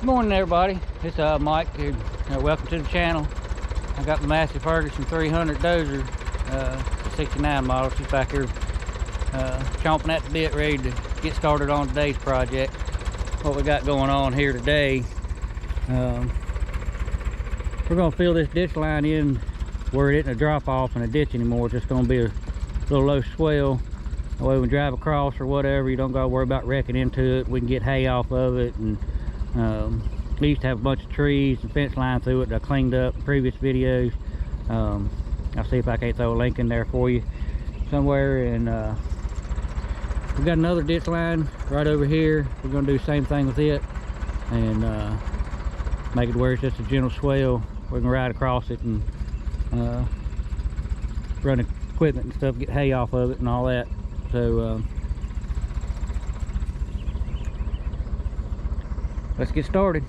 Good morning, everybody. It's Mike here. Welcome to the channel. I got the Massey Ferguson 300 dozer, 69 model. She's back here chomping at the bit, ready to get started on today's project. What we got going on here today, we're going to fill this ditch line in where it isn't a drop off in a ditch anymore. It's just going to be a little low swell. That way when we drive across or whatever, you don't got to worry about wrecking into it. We can get hay off of it. And we used to have a bunch of trees and fence line through it that I cleaned up in previous videos. I'll see if I can't throw a link in there for you somewhere. And we got another ditch line right over here. We're going to do the same thing with it and make it where it's just a gentle swell. We can ride across it and run equipment and stuff, get hay off of it and all that. So let's get started.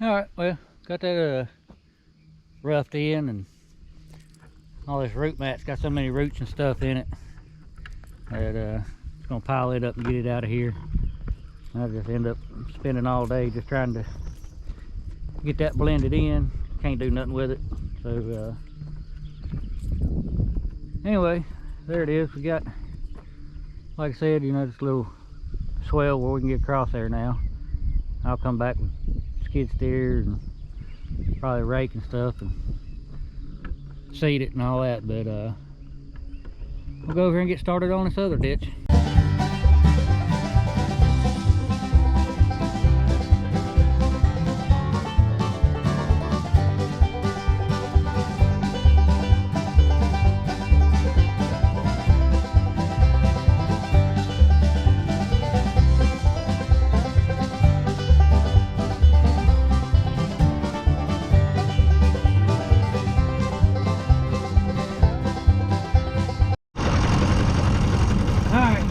Alright, well, got that roughed in, and all this root mat's got so many roots and stuff in it that it's gonna pile it up and get it out of here. I'll just end up spending all day just trying to get that blended in. Can't do nothing with it. So anyway, there it is. We got, like I said, you know, this little swell where we can get across there now. I'll come back with skid steer and probably rake and stuff and seed it and all that, but we'll go over here and get started on this other ditch.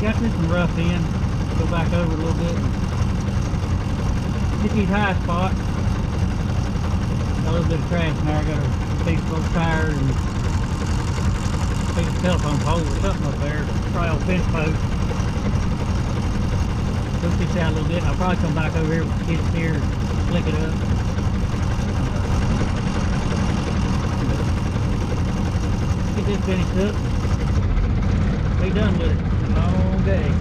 Got this one roughed in. Go back over a little bit. Get these high spots. Got a little bit of trash in there. I got a piece of old tire and a piece of telephone pole or something up there. Probably old fence post. Push this out a little bit, and I'll probably come back over here with the skid steer and flick it up. Get this finished up. Be done with it. Long day.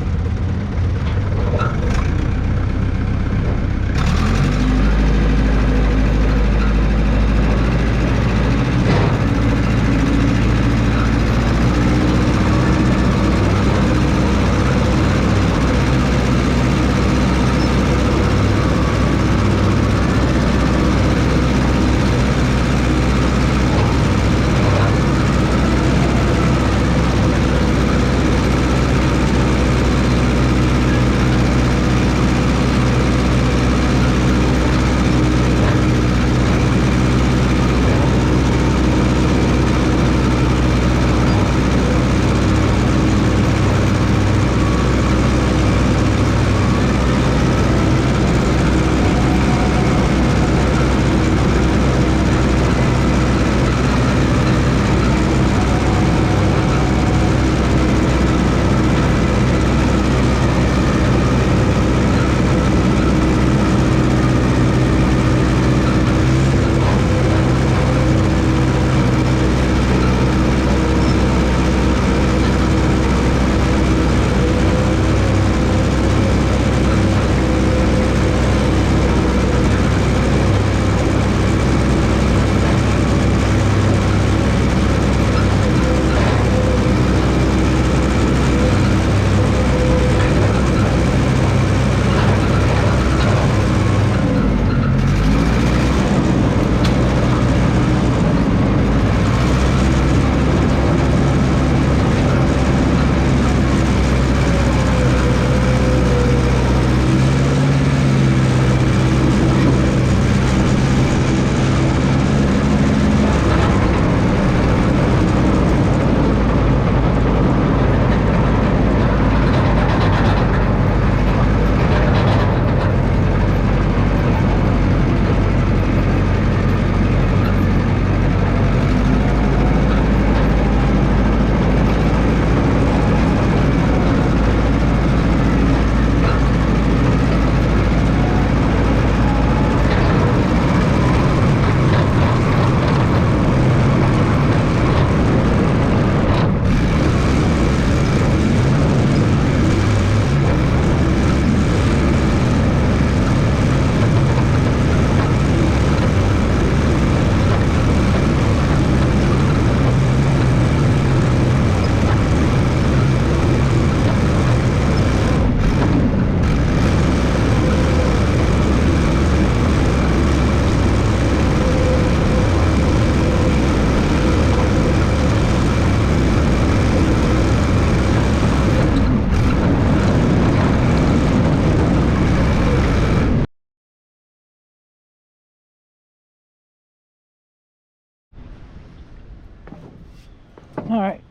All right,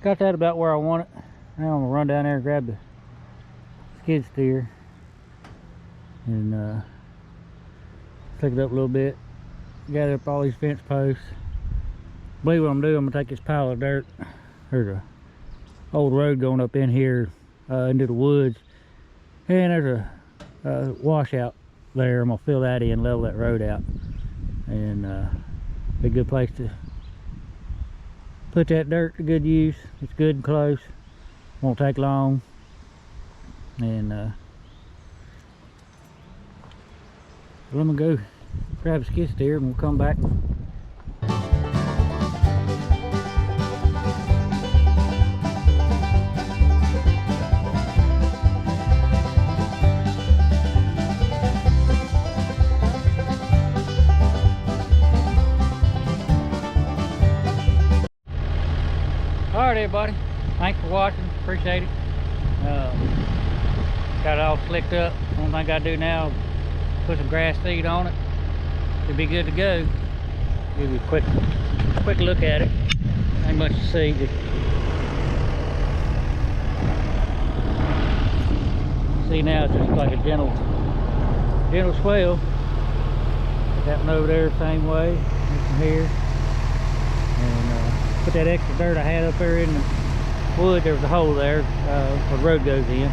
got that about where I want it. Now I'm gonna run down there and grab the skid steer and Took it up a little bit, gather up all these fence posts. I believe what I'm doing, I'm gonna take this pile of dirt. There's a old road going up in here into the woods, and there's a washout there. I'm gonna fill that in, level that road out, and be a good place to put that dirt to good use. It's good and close, won't take long, and I'm gonna go grab a skid steer and we'll come back. Alright everybody, thanks for watching, appreciate it. Got it all slicked up. Only thing I gotta do now is put some grass seed on it. Should be good to go. Give you a quick look at it. Ain't much to see. See now it's just like a gentle swell. That one over there same way. This one here. And put that extra dirt I had up there in the wood. There was a hole there where the road goes in.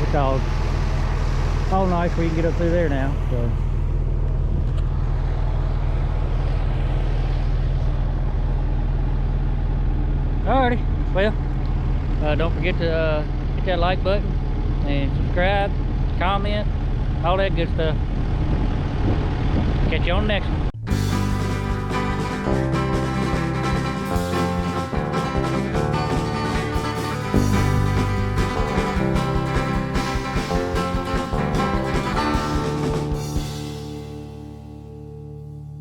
It's all nice where you can get up through there now. So. Alrighty, well, don't forget to hit that like button and subscribe, comment, all that good stuff. Catch you on the next one.